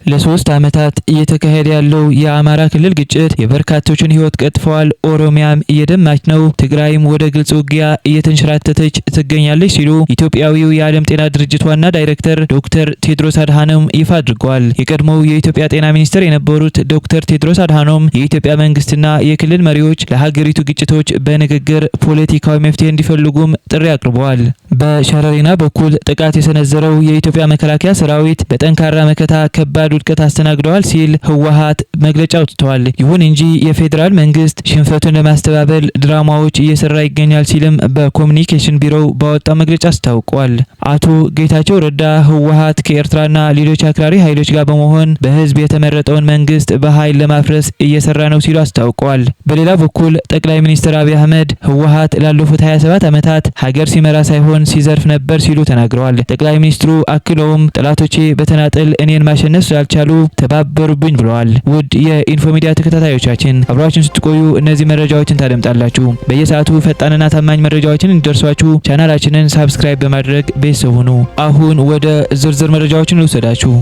ለሶስት ዓመታት እየተካሄደ ያለው የአማራ ክልል ግጭት የበርካቶችን ሕይወት ቀጥፏል። ኦሮሚያም እየደማች ነው፣ ትግራይም ወደ ግልጽ ውጊያ እየተንሸራተተች ትገኛለች ሲሉ ኢትዮጵያዊው የዓለም ጤና ድርጅት ዋና ዳይሬክተር ዶክተር ቴድሮስ አድሃኖም ይፋ አድርገዋል። የቀድሞው የኢትዮጵያ ጤና ሚኒስትር የነበሩት ዶክተር ቴድሮስ አድሃኖም የኢትዮጵያ መንግስትና የክልል መሪዎች ለሀገሪቱ ግጭቶች በንግግር ፖለቲካዊ መፍትሄ እንዲፈልጉም ጥሪ አቅርበዋል። በሸረሪና በኩል ጥቃት የሰነዘረው የኢትዮጵያ መከላከያ ሰራዊት በጠንካራ መከታ ከባድ ውድቀት አስተናግደዋል ሲል ህወሓት መግለጫ አውጥቷል። ይሁን እንጂ የፌዴራል መንግስት ሽንፈቱን ለማስተባበል ድራማዎች እየሰራ ይገኛል ሲልም በኮሙኒኬሽን ቢሮው ባወጣው መግለጫ አስታውቋል። አቶ ጌታቸው ረዳ ህወሓት ከኤርትራና ሌሎች አክራሪ ኃይሎች ጋር በመሆን በህዝብ የተመረጠውን መንግስት በኃይል ለማፍረስ እየሰራ ነው ሲሉ አስታውቀዋል። በሌላ በኩል ጠቅላይ ሚኒስትር አብይ አህመድ ህወሓት ላለፉት 27 ዓመታት ሀገር ሲመራ ሳይሆን ሲዘርፍ ነበር ሲሉ ተናግረዋል። ጠቅላይ ሚኒስትሩ አክለውም ጠላቶቼ በተናጠል እኔን ማሸነፍ ስላልቻሉ ተባበሩብኝ ብለዋል። ውድ የኢንፎ ሚዲያ ተከታታዮቻችን አብራችሁን ስትቆዩ እነዚህ መረጃዎችን ታደምጣላችሁ። በየሰዓቱ ፈጣንና ታማኝ መረጃዎችን እንዲደርሷችሁ ቻናላችንን ሰብስክራይብ በማድረግ ቤተሰብ ሁኑ። አሁን ወደ ዝርዝር መረጃዎችን ልውሰዳችሁ።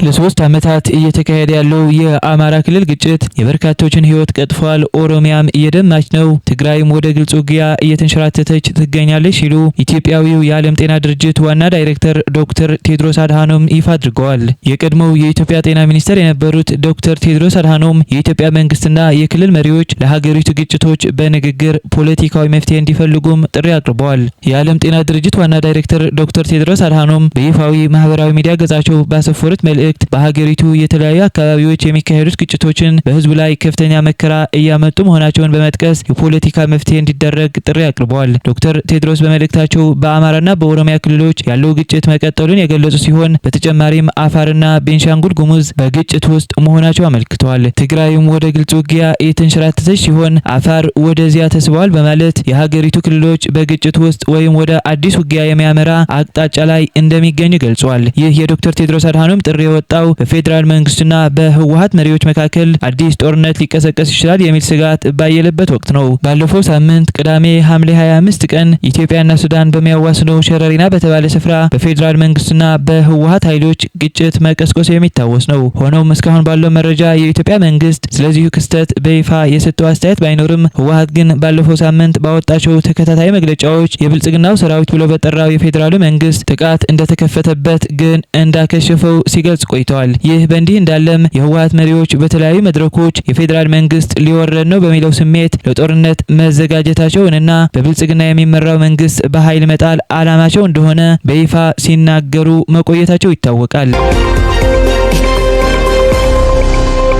ለሶስት ዓመታት እየተካሄደ ያለው የአማራ ክልል ግጭት የበርካቶችን ሕይወት ቀጥፏል። ኦሮሚያም እየደማች ነው፣ ትግራይም ወደ ግልጽ ውጊያ እየተንሸራተተች ትገኛለች ሲሉ ኢትዮጵያዊው የዓለም ጤና ድርጅት ዋና ዳይሬክተር ዶክተር ቴድሮስ አድሃኖም ይፋ አድርገዋል። የቀድሞው የኢትዮጵያ ጤና ሚኒስትር የነበሩት ዶክተር ቴድሮስ አድሃኖም የኢትዮጵያ መንግስትና የክልል መሪዎች ለሀገሪቱ ግጭቶች በንግግር ፖለቲካዊ መፍትሄ እንዲፈልጉም ጥሪ አቅርበዋል። የዓለም ጤና ድርጅት ዋና ዳይሬክተር ዶክተር ቴድሮስ አድሃኖም በይፋዊ ማህበራዊ ሚዲያ ገጻቸው ባሰፈሩት መልእክት በሀገሪቱ የተለያዩ አካባቢዎች የሚካሄዱት ግጭቶችን በህዝቡ ላይ ከፍተኛ መከራ እያመጡ መሆናቸውን በመጥቀስ የፖለቲካ መፍትሄ እንዲደረግ ጥሪ አቅርበዋል። ዶክተር ቴድሮስ በመልእክታቸው በአማራና በኦሮሚያ ክልሎች ያለው ግጭት መቀጠሉን የገለጹ ሲሆን በተጨማሪም አፋርና ቤንሻንጉል ጉሙዝ በግጭት ውስጥ መሆናቸው አመልክተዋል። ትግራይም ወደ ግልጽ ውጊያ የተንሸራተተች ሲሆን አፋር ወደዚያ ተስበዋል በማለት የሀገሪቱ ክልሎች በግጭት ውስጥ ወይም ወደ አዲስ ውጊያ የሚያመራ አቅጣጫ ላይ እንደሚገኙ ገልጿል። ይህ የዶክተር ቴድሮስ አድሃኖም ጥሪ ወጣው በፌዴራል መንግስትና በህወሓት መሪዎች መካከል አዲስ ጦርነት ሊቀሰቀስ ይችላል የሚል ስጋት ባየለበት ወቅት ነው። ባለፈው ሳምንት ቅዳሜ ሐምሌ 25 ቀን ኢትዮጵያና ሱዳን በሚያዋስነው ሸረሪና በተባለ ስፍራ በፌዴራል መንግስትና በህወሓት ኃይሎች ግጭት መቀስቀሱ የሚታወስ ነው። ሆኖም እስካሁን ባለው መረጃ የኢትዮጵያ መንግስት ስለዚሁ ክስተት በይፋ የሰጠው አስተያየት ባይኖርም ህወሓት ግን ባለፈው ሳምንት ባወጣቸው ተከታታይ መግለጫዎች የብልጽግናው ሰራዊት ብሎ በጠራው የፌዴራሉ መንግስት ጥቃት እንደተከፈተበት ግን እንዳከሸፈው ሲገልጽ ቆይተዋል። ይህ በእንዲህ እንዳለም የህወሓት መሪዎች በተለያዩ መድረኮች የፌዴራል መንግስት ሊወረድ ነው በሚለው ስሜት ለጦርነት መዘጋጀታቸውንና በብልጽግና የሚመራው መንግስት በኃይል መጣል ዓላማቸው እንደሆነ በይፋ ሲናገሩ መቆየታቸው ይታወቃል።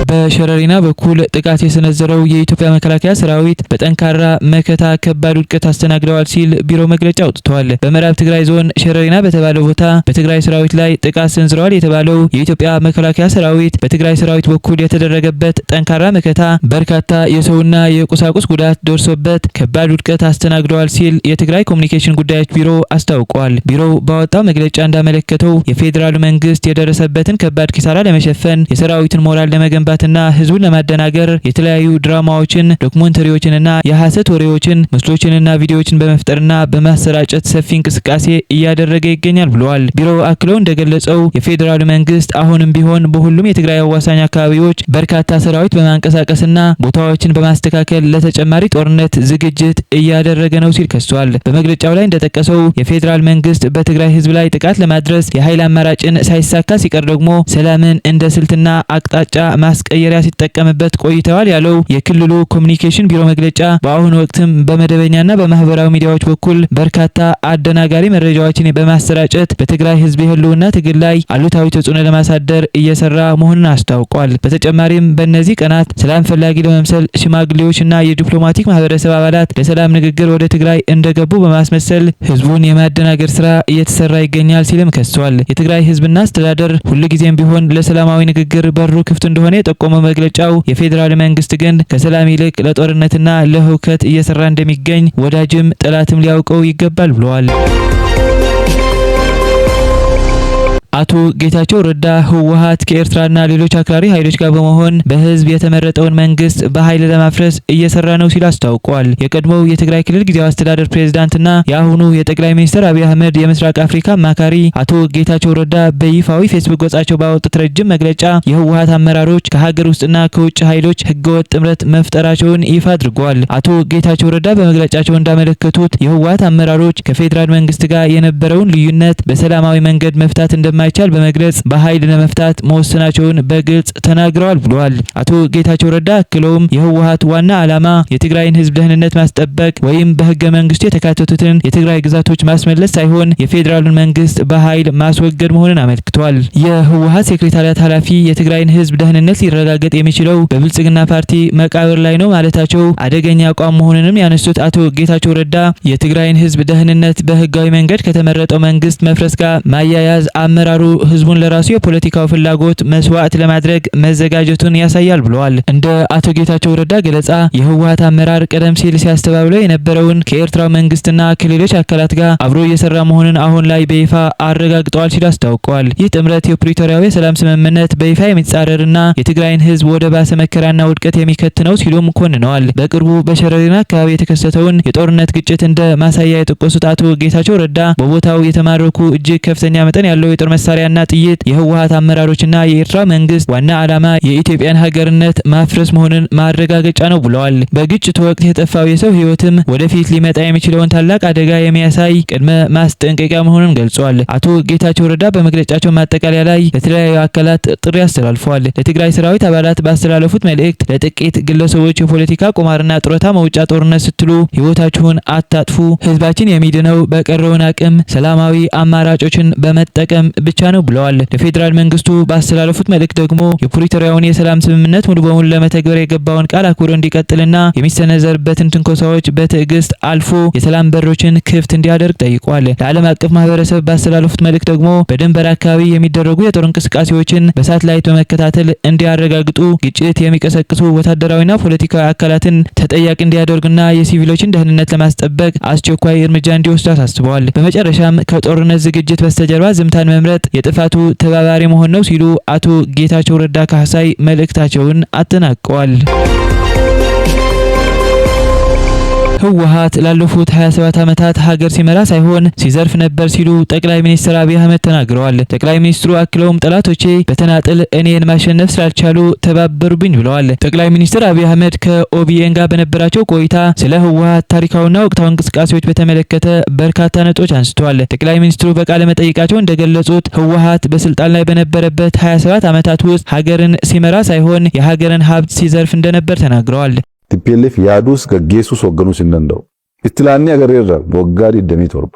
በሸረሪና በኩል ጥቃት የሰነዘረው የኢትዮጵያ መከላከያ ሰራዊት በጠንካራ መከታ ከባድ ውድቀት አስተናግደዋል ሲል ቢሮ መግለጫ አውጥቷል። በምዕራብ ትግራይ ዞን ሸረሪና በተባለው ቦታ በትግራይ ሰራዊት ላይ ጥቃት ሰንዝረዋል የተባለው የኢትዮጵያ መከላከያ ሰራዊት በትግራይ ሰራዊት በኩል የተደረገበት ጠንካራ መከታ በርካታ የሰውና የቁሳቁስ ጉዳት ደርሶበት ከባድ ውድቀት አስተናግደዋል ሲል የትግራይ ኮሙኒኬሽን ጉዳዮች ቢሮ አስታውቋል። ቢሮው ባወጣው መግለጫ እንዳመለከተው የፌዴራል መንግስት የደረሰበትን ከባድ ኪሳራ ለመሸፈን የሰራዊትን ሞራል ለመገንባት እና ህዝቡን ለማደናገር የተለያዩ ድራማዎችን፣ ዶክመንተሪዎችንና የሐሰት ወሬዎችን፣ ምስሎችንና ቪዲዮዎችን በመፍጠርና በማሰራጨት ሰፊ እንቅስቃሴ እያደረገ ይገኛል ብለዋል። ቢሮው አክለው እንደገለጸው የፌዴራሉ መንግስት አሁንም ቢሆን በሁሉም የትግራይ አዋሳኝ አካባቢዎች በርካታ ሰራዊት በማንቀሳቀስና ቦታዎችን በማስተካከል ለተጨማሪ ጦርነት ዝግጅት እያደረገ ነው ሲል ከሷል። በመግለጫው ላይ እንደጠቀሰው የፌዴራል መንግስት በትግራይ ህዝብ ላይ ጥቃት ለማድረስ የኃይል አማራጭን ሳይሳካ ሲቀር ደግሞ ሰላምን እንደ ስልትና አቅጣጫ ማስቀየሪያ ሲጠቀምበት ቆይተዋል ያለው የክልሉ ኮሙኒኬሽን ቢሮ መግለጫ በአሁኑ ወቅትም በመደበኛና በማህበራዊ ሚዲያዎች በኩል በርካታ አደናጋሪ መረጃዎችን በማሰራጨት በትግራይ ህዝብ የህልውና ትግል ላይ አሉታዊ ተጽዕኖ ለማሳደር እየሰራ መሆኑን አስታውቋል። በተጨማሪም በእነዚህ ቀናት ሰላም ፈላጊ ለመምሰል ሽማግሌዎችና የዲፕሎማቲክ ማህበረሰብ አባላት ለሰላም ንግግር ወደ ትግራይ እንደገቡ በማስመሰል ህዝቡን የማደናገር ስራ እየተሰራ ይገኛል ሲልም ከሷል። የትግራይ ህዝብና አስተዳደር ሁልጊዜም ቢሆን ለሰላማዊ ንግግር በሩ ክፍት እንደሆነ የጠቆመው መግለጫው የፌዴራል መንግስት ግን ከሰላም ይልቅ ለጦርነትና ለሁከት እየሰራ እንደሚገኝ ወዳጅም ጠላትም ሊያውቀው ይገባል ብለዋል። አቶ ጌታቸው ረዳ ህወሓት ከኤርትራና ሌሎች አክራሪ ኃይሎች ጋር በመሆን በህዝብ የተመረጠውን መንግስት በኃይል ለማፍረስ እየሰራ ነው ሲል አስታውቋል። የቀድሞው የትግራይ ክልል ጊዜያዊ አስተዳደር ፕሬዝዳንትና የአሁኑ የጠቅላይ ሚኒስትር አብይ አህመድ የምስራቅ አፍሪካ አማካሪ አቶ ጌታቸው ረዳ በይፋዊ ፌስቡክ ገጻቸው ባወጡት ረጅም መግለጫ የህወሓት አመራሮች ከሀገር ውስጥና ከውጭ ኃይሎች ህገወጥ ጥምረት መፍጠራቸውን ይፋ አድርገዋል። አቶ ጌታቸው ረዳ በመግለጫቸው እንዳመለከቱት የህወሓት አመራሮች ከፌዴራል መንግስት ጋር የነበረውን ልዩነት በሰላማዊ መንገድ መፍታት እንደማይቻል በመግለጽ በኃይል ለመፍታት መወሰናቸውን በግልጽ ተናግረዋል ብለዋል። አቶ ጌታቸው ረዳ አክለውም የህወሓት ዋና ዓላማ የትግራይን ህዝብ ደህንነት ማስጠበቅ ወይም በህገ መንግስቱ የተካተቱትን የትግራይ ግዛቶች ማስመለስ ሳይሆን የፌዴራሉን መንግስት በኃይል ማስወገድ መሆኑን አመልክተዋል። የህወሓት ሴክሬታሪያት ኃላፊ የትግራይን ህዝብ ደህንነት ሊረጋገጥ የሚችለው በብልጽግና ፓርቲ መቃብር ላይ ነው ማለታቸው አደገኛ አቋም መሆኑንም ያነሱት አቶ ጌታቸው ረዳ የትግራይን ህዝብ ደህንነት በህጋዊ መንገድ ከተመረጠው መንግስት መፍረስ ጋር ማያያዝ አመራሩ ህዝቡን ለራሱ የፖለቲካው ፍላጎት መስዋዕት ለማድረግ መዘጋጀቱን ያሳያል ብለዋል። እንደ አቶ ጌታቸው ረዳ ገለጻ የህወሓት አመራር ቀደም ሲል ሲያስተባብለው የነበረውን ከኤርትራ መንግስትና ከሌሎች አካላት ጋር አብሮ እየሰራ መሆኑን አሁን ላይ በይፋ አረጋግጠዋል ሲል አስታውቀዋል። ይህ ጥምረት የፕሪቶሪያው የሰላም ስምምነት በይፋ የሚጻረርና የትግራይን ህዝብ ወደ ባሰ መከራና ውድቀት የሚከት ነው ሲሉም ኮንነዋል። በቅርቡ በሸረሪና አካባቢ የተከሰተውን የጦርነት ግጭት እንደ ማሳያ የጠቀሱት አቶ ጌታቸው ረዳ በቦታው የተማረኩ እጅግ ከፍተኛ መጠን ያለው የጦር መሳሪያና ጥይት የህወሓት አመራሮችና የኤርትራ መንግስት ዋና ዓላማ የኢትዮጵያን ሀገርነት ማፍረስ መሆኑን ማረጋገጫ ነው ብለዋል። በግጭቱ ወቅት የጠፋው የሰው ህይወትም ወደፊት ሊመጣ የሚችለውን ታላቅ አደጋ የሚያሳይ ቅድመ ማስጠንቀቂያ መሆኑን ገልጿል። አቶ ጌታቸው ረዳ በመግለጫቸው ማጠቃለያ ላይ ለተለያዩ አካላት ጥሪ አስተላልፈዋል። ለትግራይ ሰራዊት አባላት ባስተላለፉት መልእክት ለጥቂት ግለሰቦች የፖለቲካ ቁማርና ጡረታ መውጫ ጦርነት ስትሉ ህይወታችሁን አታጥፉ። ህዝባችን የሚድነው በቀረውን አቅም ሰላማዊ አማራጮችን በመጠቀም ብቻ ነው ብለዋል። ለፌዴራል መንግስቱ ባስተላለፉት መልእክት ደግሞ የፕሪቶሪያውን የሰላም ስምምነት ሙሉ በሙሉ ለመተግበር የገባውን ቃል አክብሮ እንዲቀጥልና የሚሰነዘርበትን ትንኮሳዎች በትዕግስት አልፎ የሰላም በሮችን ክፍት እንዲያደርግ ጠይቋል። ለዓለም አቀፍ ማህበረሰብ ባስተላለፉት መልእክት ደግሞ በድንበር አካባቢ የሚደረጉ የጦር እንቅስቃሴዎችን በሳተላይት በመከታተል እንዲያረጋግጡ፣ ግጭት የሚቀሰቅሱ ወታደራዊና ፖለቲካዊ አካላትን ተጠያቂ እንዲያደርጉና የሲቪሎችን ደህንነት ለማስጠበቅ አስቸኳይ እርምጃ እንዲወስዱ አሳስበዋል። በመጨረሻም ከጦርነት ዝግጅት በስተጀርባ ዝምታን መምረጥ የጥፋቱ ተባባሪ መሆን ነው ሲሉ አቶ ጌታቸው ረዳ ካህሳይ መልእክታቸውን አጠናቀዋል። ህወሓት ላለፉት 27 ዓመታት ሀገር ሲመራ ሳይሆን ሲዘርፍ ነበር ሲሉ ጠቅላይ ሚኒስትር አብይ አህመድ ተናግረዋል። ጠቅላይ ሚኒስትሩ አክለውም ጠላቶቼ በተናጥል እኔን ማሸነፍ ስላልቻሉ ተባበሩብኝ ብለዋል። ጠቅላይ ሚኒስትር አብይ አህመድ ከኦቢኤን ጋር በነበራቸው ቆይታ ስለ ህወሓት ታሪካዊና ወቅታዊ እንቅስቃሴዎች በተመለከተ በርካታ ነጥቦች አንስተዋል። ጠቅላይ ሚኒስትሩ በቃለ መጠይቃቸው እንደገለጹት ህወሓት በስልጣን ላይ በነበረበት 27 ዓመታት ውስጥ ሀገርን ሲመራ ሳይሆን የሀገርን ሀብት ሲዘርፍ እንደነበር ተናግረዋል። TPLF yaadus gaggeessus hoogganuus hin danda'u. Istilaanni agarreerra waggaa 27.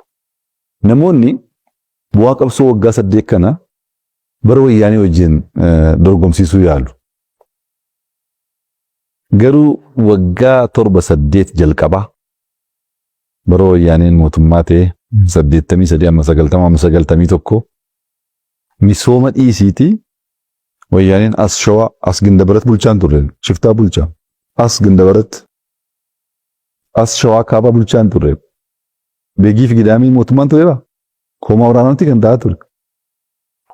Namoonni bu'aa qabsoo waggaa 8 kana bara wayyaanii wajjin dorgomsiisuu yaalu. Garuu waggaa 7-8 jalqaba bara wayyaaniin mootummaa ta'e 83-90-91 misooma dhiisiiti wayyaaniin as shawaa as gindabarat bulchaan turre shiftaa bulchaa. As gindabarat as shawaa kaaba bulchaan turre beegiif gidaamii mootummaan tureera koomaa waraanaatti kan ta'aa ture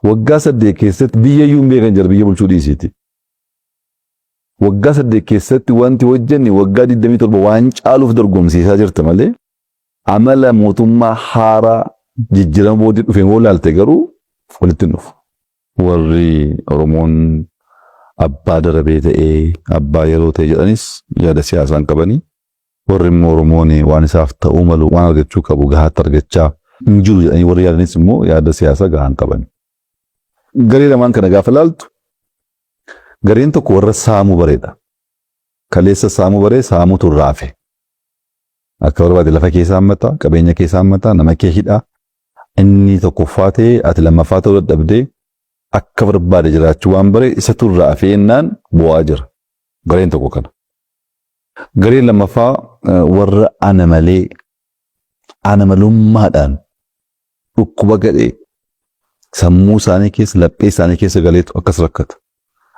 waggaa 8 keessatti biyya iyyuu hin beekan jira biyya bulchuu dhiisiiti waggaa 8 keessatti wanti hojjenne waggaa 27 waan caaluuf dorgomsiisaa jirta malee amala mootummaa haaraa jijjiirama boodii dhufeen woo laalte garuu walitti hin dhufu warri Oromoon abbaa darabee ta'ee abbaa yeroo ta'e jedhanis yaada siyaasaan qabanii warri immoo Oromoon waan isaaf ta'uu malu waan argachuu qabu gahaatti argachaa hin jiru jedhanii warri yaadanis immoo yaada siyaasaa gahaan qabani. Garee lamaan kana gaafa laaltu gareen tokko warra saamuu bareedha. Kaleessa saamuu baree saamuutu raafe. Akka barbaade lafa keessaa hammataa, qabeenya keessaa hammataa, nama kee hidhaa. Inni tokkoffaa ta'ee ati lammaffaa ta'uu dadhabdee akka barbaade jiraachuu waan bare isa turraa afeennaan bu'aa jira. Gareen tokko kana. Gareen lammaffaa warra ana malee ana malummaadhaan dhukkuba gadhee sammuu isaanii keessa laphee isaanii keessa galeetu akkas rakkata.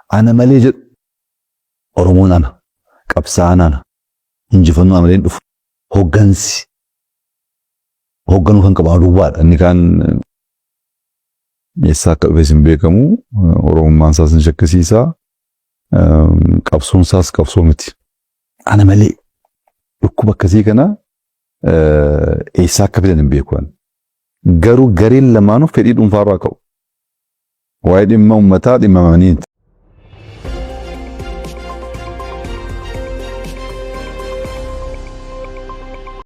Ana malee jedhu Oromoon ana qabsaa'aan ana injifannoo amaleen dhufu hoogganuu kan qabu duwwaadha. Inni kaan eessaa akka dhufes hin beekamu oromummaan isaas hin shakkisiisa qabsoon isaas qabsoo miti ana malee dhukkuba akkasii kana eessaa akka fidan hin beekan garuu gareen lamaanuu fedhii dhuunfaarraa qabu waa'ee dhimma uummataa dhimma amaniiti